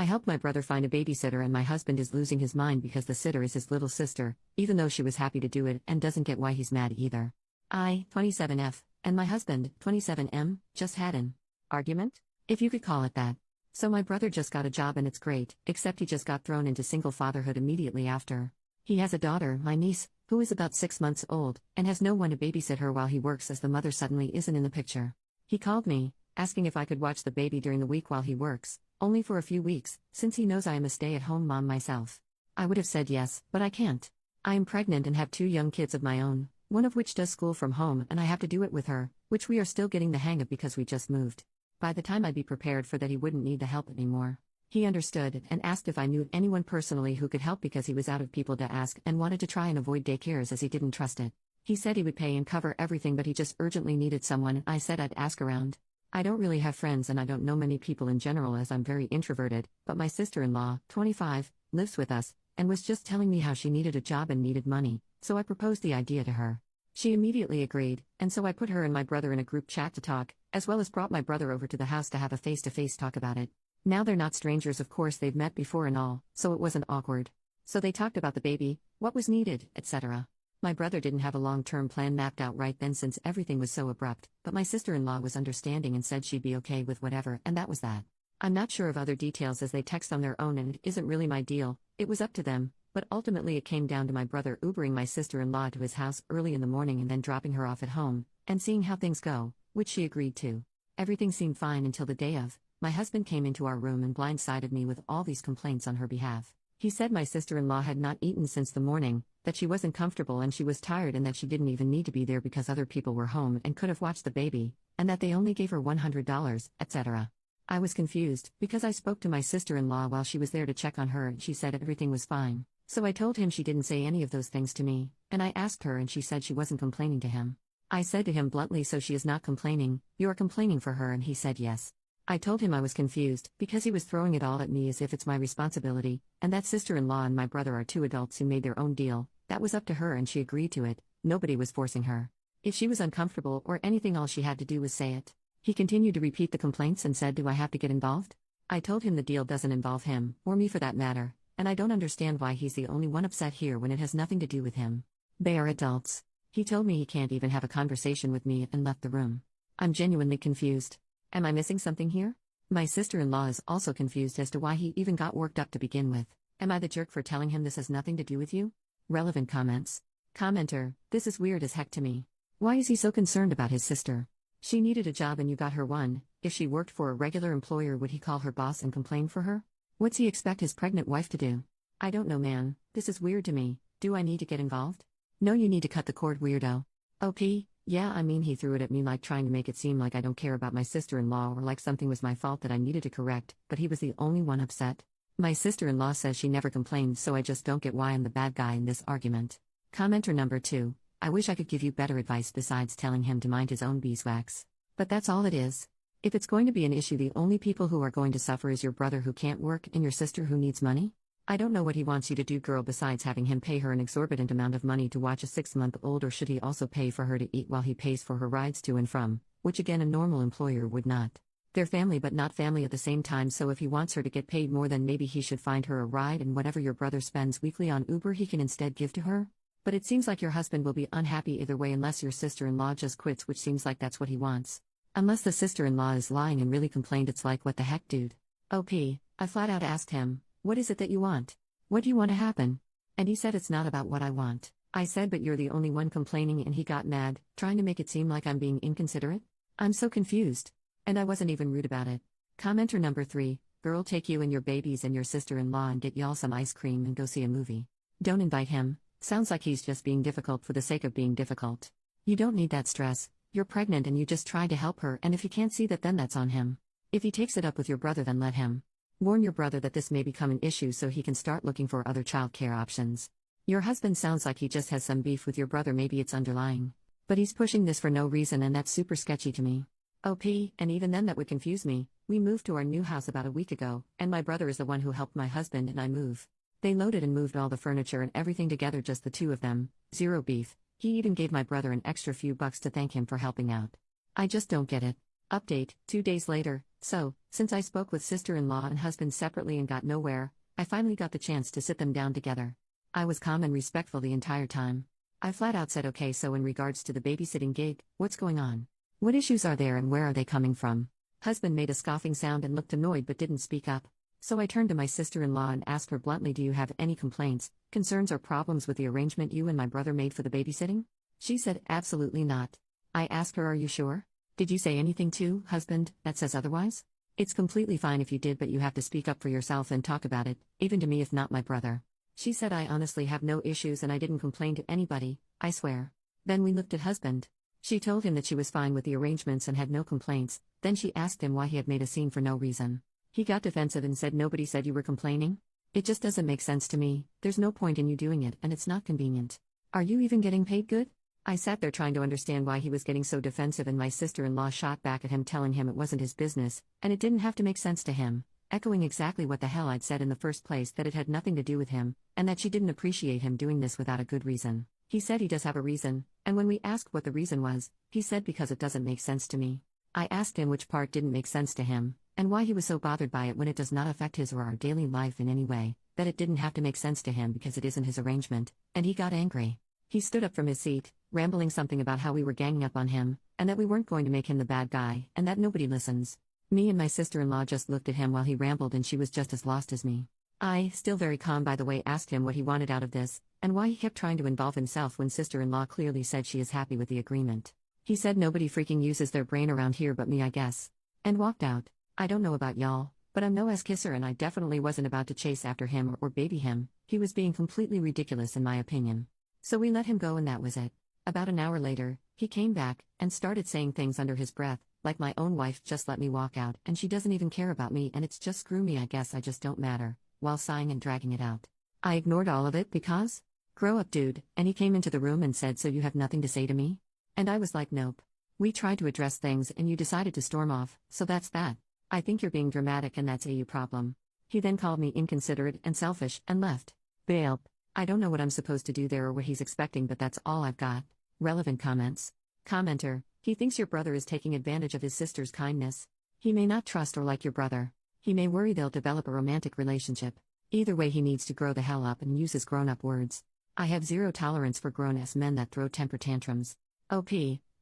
I helped my brother find a babysitter and my husband is losing his mind because the sitter is his little sister, even though she was happy to do it and doesn't get why he's mad either. I, 27F, and my husband, 27M, just had an argument? If you could call it that. So my brother just got a job and it's great, except he just got thrown into single fatherhood immediately after. He has a daughter, my niece, who is about 6 months old, and has no one to babysit her while he works as the mother suddenly isn't in the picture. He called me, asking if I could watch the baby during the week while he works, only for a few weeks, since he knows I am a stay-at-home mom myself. I would have said yes, but I can't. I am pregnant and have 2 young kids of my own, one of which does school from home and I have to do it with her, which we are still getting the hang of because we just moved. By the time I'd be prepared for that he wouldn't need the help anymore. He understood and asked if I knew anyone personally who could help because he was out of people to ask and wanted to try and avoid daycares as he didn't trust it. He said he would pay and cover everything but he just urgently needed someone and I said I'd ask around. I don't really have friends and I don't know many people in general as I'm very introverted, but my sister-in-law, 25, lives with us, and was just telling me how she needed a job and needed money, so I proposed the idea to her. She immediately agreed, and so I put her and my brother in a group chat to talk, as well as brought my brother over to the house to have a face-to-face talk about it. Now they're not strangers, of course they've met before and all, so it wasn't awkward. So they talked about the baby, what was needed, etc. My brother didn't have a long-term plan mapped out right then since everything was so abrupt, but my sister-in-law was understanding and said she'd be okay with whatever, and that was that. I'm not sure of other details as they text on their own and it isn't really my deal, it was up to them, but ultimately it came down to my brother Ubering my sister-in-law to his house early in the morning and then dropping her off at home, and seeing how things go, which she agreed to. Everything seemed fine until the day of. My husband came into our room and blindsided me with all these complaints on her behalf. He said my sister-in-law had not eaten since the morning, that she wasn't comfortable and she was tired and that she didn't even need to be there because other people were home and could have watched the baby, and that they only gave her $100, etc. I was confused, because I spoke to my sister-in-law while she was there to check on her and she said everything was fine. So I told him she didn't say any of those things to me, and I asked her and she said she wasn't complaining to him. I said to him bluntly, so she is not complaining, you are complaining for her, and he said yes. I told him I was confused, because he was throwing it all at me as if it's my responsibility, and that sister-in-law and my brother are 2 adults who made their own deal, that was up to her and she agreed to it, nobody was forcing her. If she was uncomfortable or anything, all she had to do was say it. He continued to repeat the complaints and said, do I have to get involved? I told him the deal doesn't involve him, or me for that matter, and I don't understand why he's the only one upset here when it has nothing to do with him. They are adults. He told me he can't even have a conversation with me and left the room. I'm genuinely confused. Am I missing something here? My sister-in-law is also confused as to why he even got worked up to begin with. Am I the jerk for telling him this has nothing to do with you? Relevant comments. Commenter, this is weird as heck to me. Why is he so concerned about his sister? She needed a job and you got her one. If she worked for a regular employer, would he call her boss and complain for her? What's he expect his pregnant wife to do? I don't know, man. This is weird to me. Do I need to get involved? No, you need to cut the cord, weirdo. OP, yeah, I mean he threw it at me like trying to make it seem like I don't care about my sister-in-law or like something was my fault that I needed to correct, but he was the only one upset. My sister-in-law says she never complained, so I just don't get why I'm the bad guy in this argument. Commenter number 2, I wish I could give you better advice besides telling him to mind his own beeswax. But that's all it is. If it's going to be an issue, the only people who are going to suffer is your brother who can't work and your sister who needs money? I don't know what he wants you to do, girl, besides having him pay her an exorbitant amount of money to watch a 6-month-old, or should he also pay for her to eat while he pays for her rides to and from, which again a normal employer would not. They're family but not family at the same time, so if he wants her to get paid more, then maybe he should find her a ride, and whatever your brother spends weekly on Uber he can instead give to her? But it seems like your husband will be unhappy either way unless your sister-in-law just quits, which seems like that's what he wants. Unless the sister-in-law is lying and really complained, it's like, what the heck, dude? OP, I flat out asked him, what is it that you want? What do you want to happen? And he said it's not about what I want. I said, but you're the only one complaining, and he got mad, trying to make it seem like I'm being inconsiderate? I'm so confused. And I wasn't even rude about it. Commenter number 3, girl, take you and your babies and your sister-in-law and get y'all some ice cream and go see a movie. Don't invite him. Sounds like he's just being difficult for the sake of being difficult. You don't need that stress. You're pregnant and you just try to help her, and if he can't see that, then that's on him. If he takes it up with your brother, then let him. Warn your brother that this may become an issue so he can start looking for other childcare options. Your husband sounds like he just has some beef with your brother, maybe it's underlying. But he's pushing this for no reason, and that's super sketchy to me. OP, and even then that would confuse me. We moved to our new house about a week ago, and my brother is the one who helped my husband and I move. They loaded and moved all the furniture and everything together, just the 2 of them, zero beef. He even gave my brother an extra few bucks to thank him for helping out. I just don't get it. Update, 2 days later, So, since I spoke with sister-in-law and husband separately and got nowhere, I finally got the chance to sit them down together. I was calm and respectful the entire time. I flat out said, okay, so in regards to the babysitting gig, what's going on? What issues are there and where are they coming from? Husband made a scoffing sound and looked annoyed but didn't speak up. So I turned to my sister-in-law and asked her bluntly, do you have any complaints, concerns or problems with the arrangement you and my brother made for the babysitting? She said, absolutely not. I asked her, are you sure? Did you say anything to, husband, that says otherwise? It's completely fine if you did, but you have to speak up for yourself and talk about it, even to me if not my brother. She said, I honestly have no issues and I didn't complain to anybody, I swear. Then we looked at husband. She told him that she was fine with the arrangements and had no complaints, then she asked him why he had made a scene for no reason. He got defensive and said, nobody said you were complaining? It just doesn't make sense to me, there's no point in you doing it and it's not convenient. Are you even getting paid good? I sat there trying to understand why he was getting so defensive, and my sister-in-law shot back at him telling him it wasn't his business, and it didn't have to make sense to him, echoing exactly what the hell I'd said in the first place, that it had nothing to do with him, and that she didn't appreciate him doing this without a good reason. He said he does have a reason, and when we asked what the reason was, he said because it doesn't make sense to me. I asked him which part didn't make sense to him, and why he was so bothered by it when it does not affect his or our daily life in any way, that it didn't have to make sense to him because it isn't his arrangement, and he got angry. He stood up from his seat, rambling something about how we were ganging up on him, and that we weren't going to make him the bad guy, and that nobody listens. Me and my sister-in-law just looked at him while he rambled, and she was just as lost as me. I, still very calm by the way, asked him what he wanted out of this, and why he kept trying to involve himself when sister-in-law clearly said she is happy with the agreement. He said nobody freaking uses their brain around here but me, I guess. And walked out. I don't know about y'all, but I'm no ass kisser and I definitely wasn't about to chase after him or baby him. He was being completely ridiculous in my opinion. So we let him go and that was it. About an hour later, he came back, and started saying things under his breath, like my own wife just let me walk out and she doesn't even care about me and it's just screw me, I guess I just don't matter, while sighing and dragging it out. I ignored all of it because? Grow up, dude, and he came into the room and said, so you have nothing to say to me? And I was like, nope. We tried to address things and you decided to storm off, so that's that. I think you're being dramatic and that's a you problem. He then called me inconsiderate and selfish and left. Bail. I don't know what I'm supposed to do there or what he's expecting, but that's all I've got. Relevant comments. Commenter, he thinks your brother is taking advantage of his sister's kindness. He may not trust or like your brother. He may worry they'll develop a romantic relationship. Either way, he needs to grow the hell up and use his grown-up words. I have zero tolerance for grown-ass men that throw temper tantrums. OP,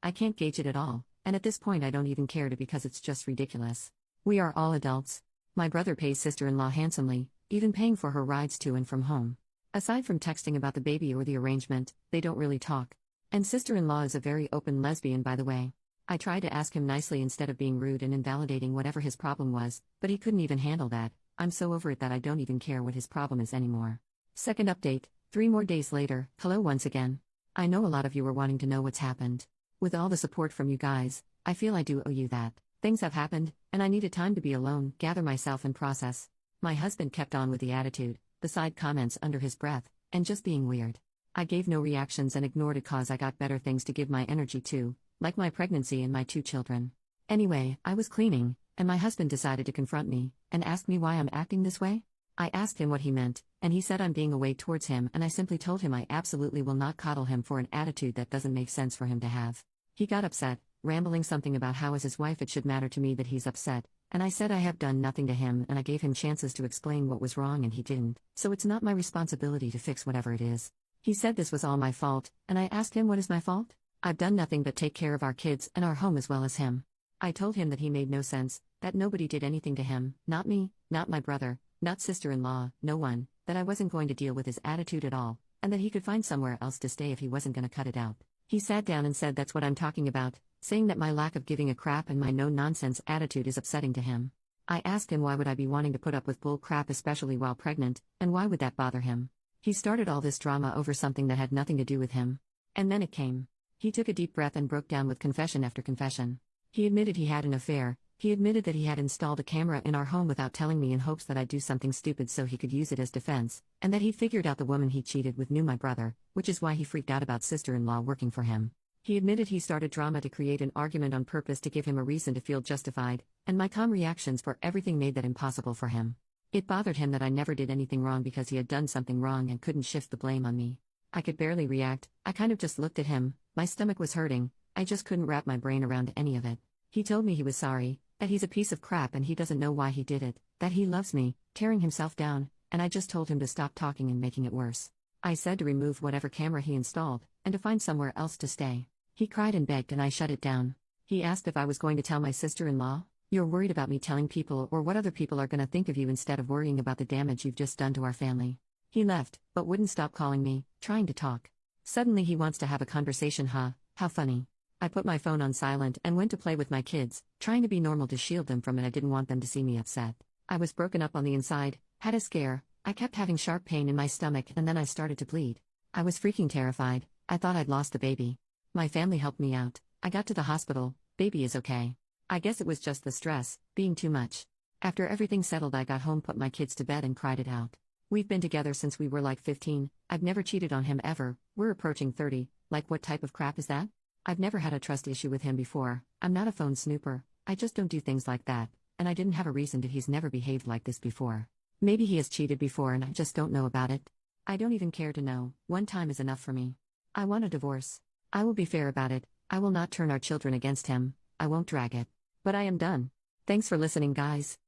I can't gauge it at all, and at this point I don't even care to because it's just ridiculous. We are all adults. My brother pays sister-in-law handsomely, even paying for her rides to and from home. Aside from texting about the baby or the arrangement, they don't really talk. And sister-in-law is a very open lesbian, by the way. I tried to ask him nicely instead of being rude and invalidating whatever his problem was, but he couldn't even handle that. I'm so over it that I don't even care what his problem is anymore. Second update, 3 more days later, hello once again. I know a lot of you were wanting to know what's happened. With all the support from you guys, I feel I do owe you that. Things have happened, and I needed time to be alone, gather myself and process. My husband kept on with the attitude, the side comments under his breath, and just being weird. I gave no reactions and ignored it cause I got better things to give my energy to, like my pregnancy and my 2 children. Anyway, I was cleaning, and my husband decided to confront me, and ask me why I'm acting this way. I asked him what he meant, and he said I'm being a way towards him, and I simply told him I absolutely will not coddle him for an attitude that doesn't make sense for him to have. He got upset, rambling something about how as his wife it should matter to me that he's upset, and I said I have done nothing to him and I gave him chances to explain what was wrong and he didn't, so it's not my responsibility to fix whatever it is. He said this was all my fault, and I asked him what is my fault? I've done nothing but take care of our kids and our home as well as him. I told him that he made no sense, that nobody did anything to him, not me, not my brother, not sister-in-law, no one, that I wasn't going to deal with his attitude at all, and that he could find somewhere else to stay if he wasn't going to cut it out. He sat down and said that's what I'm talking about, saying that my lack of giving a crap and my no-nonsense attitude is upsetting to him. I asked him why would I be wanting to put up with bull crap especially while pregnant, and why would that bother him? He started all this drama over something that had nothing to do with him. And then it came. He took a deep breath and broke down with confession after confession. He admitted he had an affair. He admitted that he had installed a camera in our home without telling me in hopes that I'd do something stupid so he could use it as defense, and that he figured out the woman he cheated with knew my brother, which is why he freaked out about sister-in-law working for him. He admitted he started drama to create an argument on purpose to give him a reason to feel justified, and my calm reactions for everything made that impossible for him. It bothered him that I never did anything wrong because he had done something wrong and couldn't shift the blame on me. I could barely react, I kind of just looked at him, my stomach was hurting, I just couldn't wrap my brain around any of it. He told me he was sorry, That he's a piece of crap and he doesn't know why he did it, that he loves me, tearing himself down, and I just told him to stop talking and making it worse. I said to remove whatever camera he installed, and to find somewhere else to stay. He cried and begged and I shut it down. He asked if I was going to tell my sister-in-law. You're worried about me telling people or what other people are going to think of you instead of worrying about the damage you've just done to our family. He left, but wouldn't stop calling me, trying to talk. Suddenly he wants to have a conversation, huh? How funny. I put my phone on silent and went to play with my kids, trying to be normal to shield them from it. I didn't want them to see me upset. I was broken up on the inside, had a scare, I kept having sharp pain in my stomach and then I started to bleed. I was freaking terrified, I thought I'd lost the baby. My family helped me out, I got to the hospital, baby is okay. I guess it was just the stress, being too much. After everything settled I got home, put my kids to bed and cried it out. We've been together since we were like 15, I've never cheated on him ever, we're approaching 30, like what type of crap is that? I've never had a trust issue with him before, I'm not a phone snooper, I just don't do things like that, and I didn't have a reason to. He's never behaved like this before. Maybe he has cheated before and I just don't know about it. I don't even care to know, one time is enough for me. I want a divorce. I will be fair about it, I will not turn our children against him, I won't drag it. But I am done. Thanks for listening, guys.